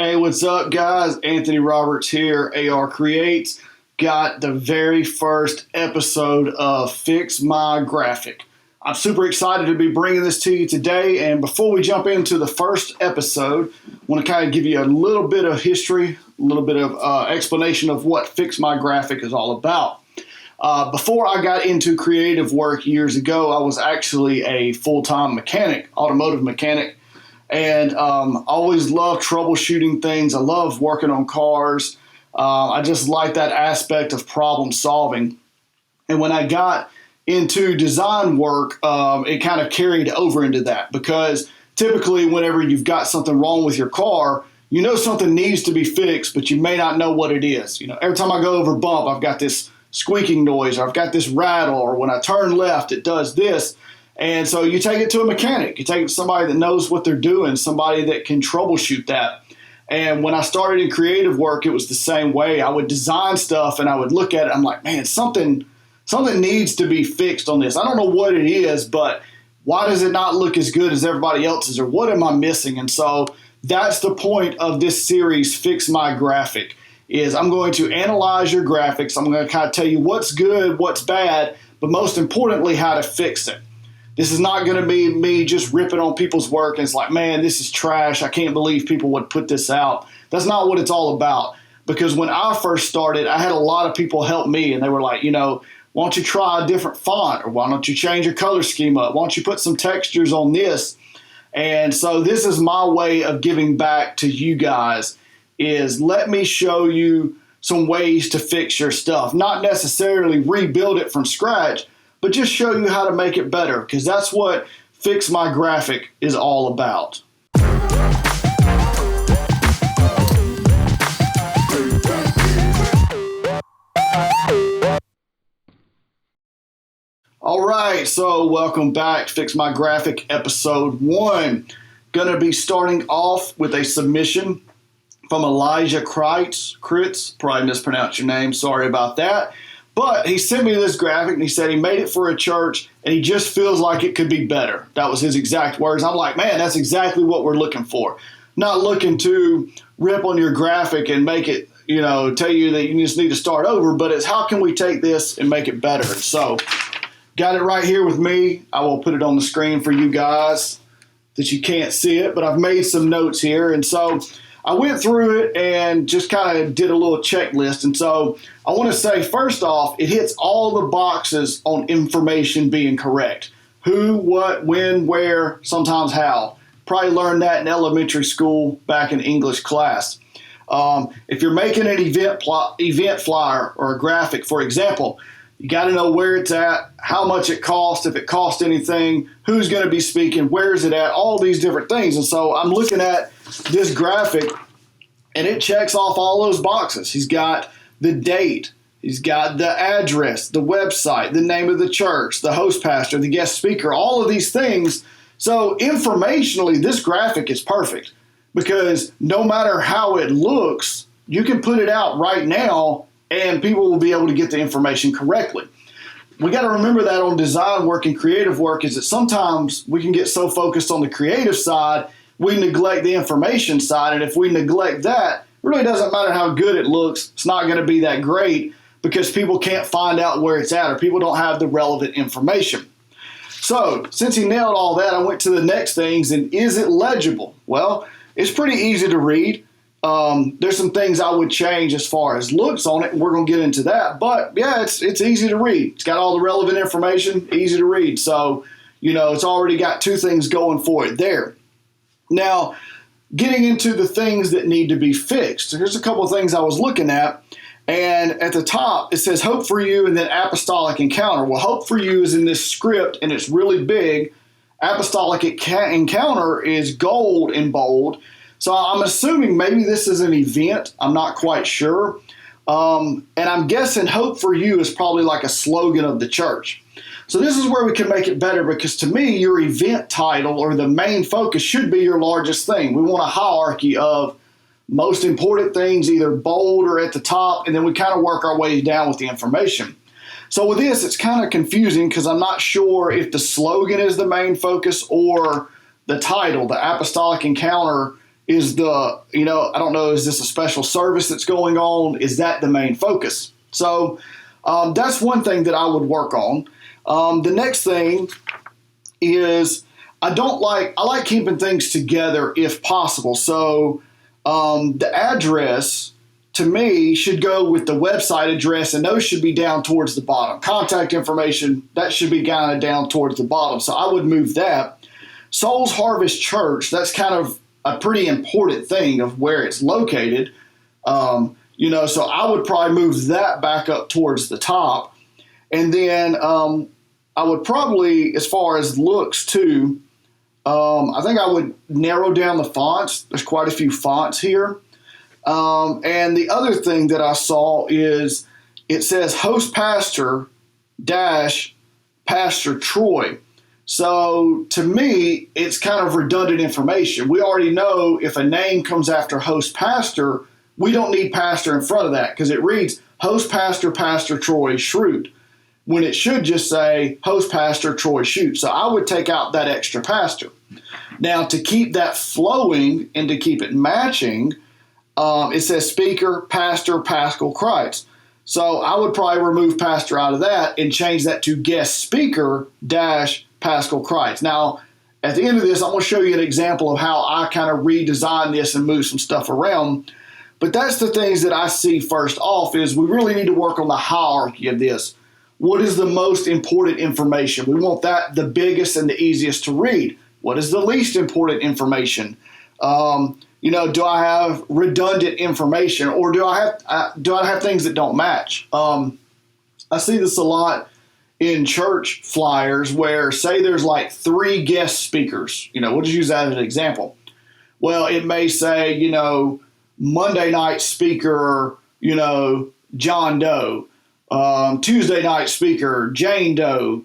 Hey, what's up, guys? Anthony Roberts here, ARcreates. Got the very first episode of Fix My Graphic. I'm super excited to be bringing this to you today, and before we jump into the first episode, I want to kind of give you a little bit of history, a little bit of explanation of what Fix My Graphic is all about. Before I got into creative work years ago, I was actually a full-time mechanic, automotive mechanic. And always loved troubleshooting things. I love working on cars. I just like that aspect of problem solving. And when I got into design work, it kind of carried over into that, because typically whenever you've got something wrong with your car, you know something needs to be fixed, but you may not know what it is. You know, every time I go over a bump, I've got this squeaking noise, or I've got this rattle, or when I turn left, it does this. And so you take it to a mechanic. You take it to somebody that knows what they're doing, somebody that can troubleshoot that. And when I started in creative work, it was the same way. I would design stuff and I would look at it. I'm like, man, something needs to be fixed on this. I don't know what it is, but why does it not look as good as everybody else's, or what am I missing? And so that's the point of this series, Fix My Graphic, is I'm going to analyze your graphics. I'm going to kind of tell you what's good, what's bad, but most importantly, how to fix it. This is not going to be me just ripping on people's work and it's like, man, this is trash. I can't believe people would put this out. That's not what it's all about. Because when I first started, I had a lot of people help me, and they were like, why don't you try a different font? Or why don't you change your color scheme up? Why don't you put some textures on this? And so this is my way of giving back to you guys, is let me show you some ways to fix your stuff. Not necessarily rebuild it from scratch, but just show you how to make it better, because that's what Fix My Graphic is all about. All right, so welcome back. Fix My Graphic, episode 1. Gonna be starting off with a submission from ARcreates. Probably mispronounced your name, sorry about that. But he sent me this graphic and he said he made it for a church and he just feels like it could be better. That was his exact words. I'm like, man, that's exactly what we're looking for. Not looking to rip on your graphic and make it, tell you that you just need to start over, but it's how can we take this and make it better? So got it right here with me. I will put it on the screen for you guys that you can't see it, but I've made some notes here. And so I went through it and just kind of did a little checklist. And so I want to say, first off, it hits all the boxes on information being correct. Who, what, when, where, sometimes how. Probably learned that in elementary school back in English class. If you're making an event flyer or a graphic, for example, you got to know where it's at, how much it costs, if it costs anything, who's going to be speaking, where is it at, all these different things. And so I'm looking at this graphic and it checks off all those boxes. He's got the date, he's got the address, the website, the name of the church, the host pastor, the guest speaker, all of these things. So informationally, this graphic is perfect, because no matter how it looks, you can put it out right now and people will be able to get the information correctly. We got to remember that on design work and creative work, is that sometimes we can get so focused on the creative side, we neglect the information side. And if we neglect that, it really doesn't matter how good it looks. It's not going to be that great, because people can't find out where it's at, or people don't have the relevant information. So since he nailed all that, I went to the next things. And is it legible? Well, it's pretty easy to read. There's some things I would change as far as looks on it, and we're going to get into that. But yeah, it's easy to read. It's got all the relevant information, easy to read. So, it's already got two things going for it there. Now, getting into the things that need to be fixed. Here's a couple of things I was looking at. And at the top, it says Hope for You and then Apostolic Encounter. Well, Hope for You is in this script and it's really big. Apostolic Encounter is gold in bold. So I'm assuming maybe this is an event. I'm not quite sure. And I'm guessing Hope for You is probably like a slogan of the church. So this is where we can make it better, because to me, your event title or the main focus should be your largest thing. We want a hierarchy of most important things, either bold or at the top, and then we kind of work our way down with the information. So with this, it's kind of confusing, because I'm not sure if the slogan is the main focus or the title, the Apostolic Encounter, is the, I don't know, is this a special service that's going on? Is that the main focus? So that's one thing that I would work on. The next thing is I like keeping things together if possible. So the address to me should go with the website address, and those should be down towards the bottom. Contact information, that should be kind of down towards the bottom. So I would move that. Souls Harvest Church, that's kind of a pretty important thing of where it's located. So I would probably move that back up towards the top. And then I would probably, as far as looks too, I think I would narrow down the fonts. There's quite a few fonts here. And the other thing that I saw is it says host pastor dash Pastor Troy. So to me, it's kind of redundant information. We already know if a name comes after host pastor, we don't need pastor in front of that because it reads host pastor, Pastor Troy Schrute, when it should just say host pastor Troy Schrute. So I would take out that extra pastor. Now to keep that flowing and to keep it matching, it says speaker, pastor, Pascal Kreitz. So I would probably remove pastor out of that and change that to guest speaker dash Pascal Kreitz. Now, at the end of this, I'm going to show you an example of how I kind of redesign this and move some stuff around. But that's the things that I see first off is we really need to work on the hierarchy of this. What is the most important information? We want that the biggest and the easiest to read. What is the least important information? Do I have redundant information, or do I have things that don't match? I see this a lot in church flyers where, say, there's like 3 guest speakers. We'll just use that as an example. Well, it may say, Monday night speaker, John Doe. Tuesday night speaker, Jane Doe.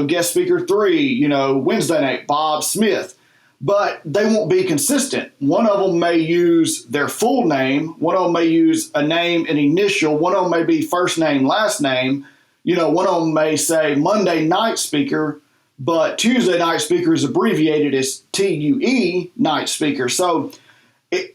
Guest speaker 3. Wednesday night, Bob Smith. But they won't be consistent. One of them may use their full name. One of them may use a name and initial. One of them may be first name, last name. One of them may say Monday night speaker, but Tuesday night speaker is abbreviated as TUE night speaker. So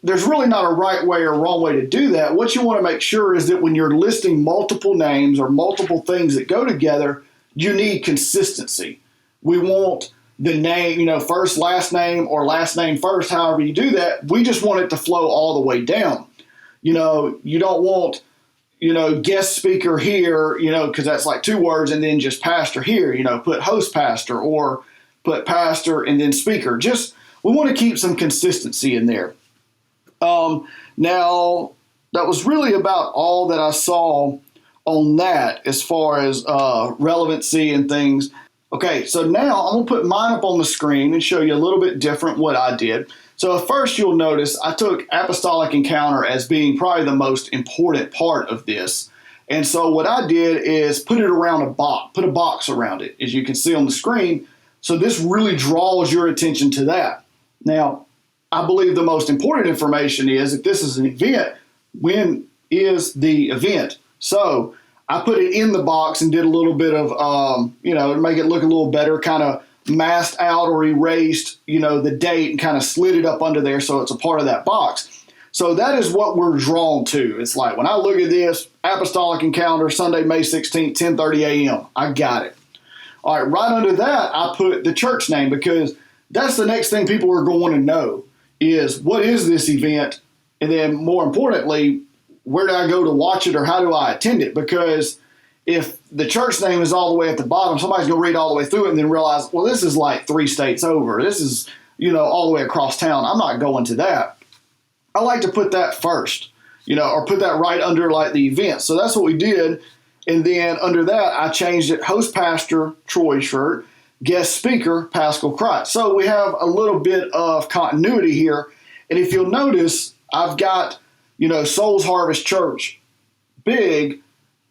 there's really not a right way or wrong way to do that. What you want to make sure is that when you're listing multiple names or multiple things that go together, you need consistency. We want the name, first, last name, or last name first, however you do that. We just want it to flow all the way down. You don't want, guest speaker here, because that's like 2 words, and then just pastor here, put host pastor or put pastor and then speaker. We want to keep some consistency in there. Now, that was really about all that I saw on that as far as relevancy and things. Okay, so now I'm going to put mine up on the screen and show you a little bit different what I did. So at first you'll notice I took Apostolic Encounter as being probably the most important part of this. And so what I did is put it around a box, put a box around it, as you can see on the screen. So this really draws your attention to that. Now, I believe the most important information is if this is an event, when is the event? So I put it in the box and did a little bit of, to make it look a little better, kind of masked out or erased, the date and kind of slid it up under there so it's a part of that box. So that is what we're drawn to. It's like when I look at this, Apostolic Encounter, Sunday, May 16th, 10:30 a.m. I got it. All right, right under that, I put the church name because that's the next thing people are going to know is what is this event? And then more importantly, where do I go to watch it or how do I attend it? Because if the church name is all the way at the bottom, somebody's going to read all the way through it and then realize, well, this is like 3 states over. This is, all the way across town. I'm not going to that. I like to put that first, or put that right under like the event. So that's what we did. And then under that, I changed it host pastor, Troy Schrute, guest speaker, Pascal Kreitz. So we have a little bit of continuity here. And if you'll notice, I've got, Souls Harvest Church, big,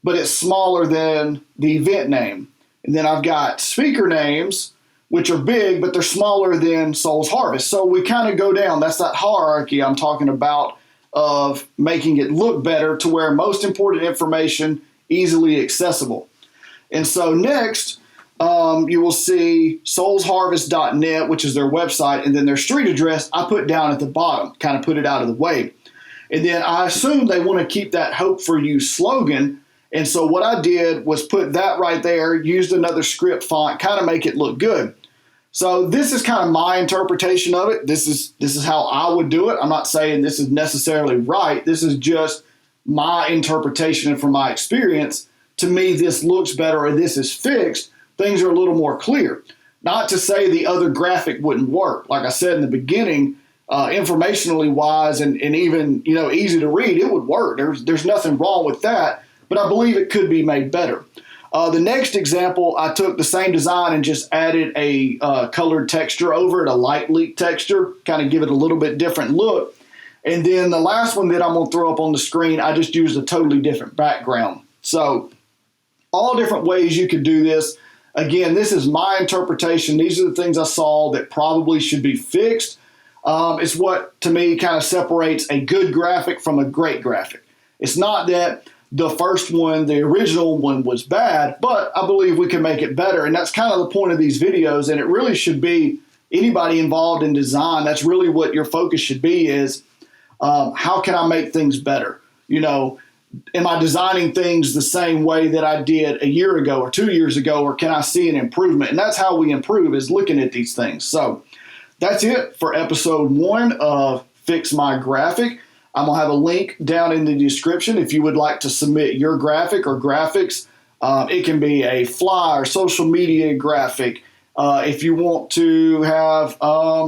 but it's smaller than the event name. And then I've got speaker names, which are big, but they're smaller than Souls Harvest. So we kind of go down. That's that hierarchy I'm talking about of making it look better to where most important information easily accessible. And so next, you will see soulsharvest.net, which is their website, and then their street address I put down at the bottom, kind of put it out of the way. And then I assume they want to keep that Hope for You slogan. And so what I did was put that right there, used another script font, kind of make it look good. So this is kind of my interpretation of it. This is how I would do it. I'm not saying this is necessarily right. This is just my interpretation and from my experience. To me, this looks better or this is fixed. Things are a little more clear. Not to say the other graphic wouldn't work. Like I said in the beginning, informationally wise and even easy to read, it would work. There's nothing wrong with that, but I believe it could be made better. The next example, I took the same design and just added a colored texture over it, a light leak texture, kind of give it a little bit different look. And then the last one that I'm going to throw up on the screen, I just used a totally different background. So all different ways you could do this. Again, this is my interpretation. These are the things I saw that probably should be fixed. It's what, to me, kind of separates a good graphic from a great graphic. It's not that the first one, the original one, was bad, but I believe we can make it better. And that's kind of the point of these videos. And it really should be anybody involved in design. That's really what your focus should be is, how can I make things better? Am I designing things the same way that I did a year ago or 2 years ago, or can I see an improvement? And that's how we improve, is looking at these things. So that's it for episode 1 of Fix My Graphic. I'm going to have a link down in the description if you would like to submit your graphic or graphics. It can be a flyer, social media graphic. If you want to have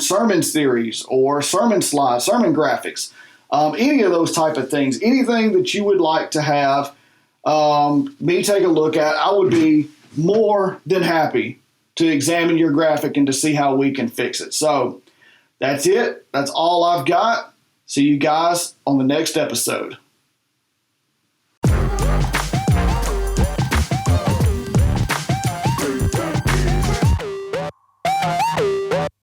sermon series or sermon slides, sermon graphics, any of those type of things, anything that you would like to have me take a look at, I would be more than happy to examine your graphic and to see how we can fix it. So that's it. That's all I've got. See you guys on the next episode.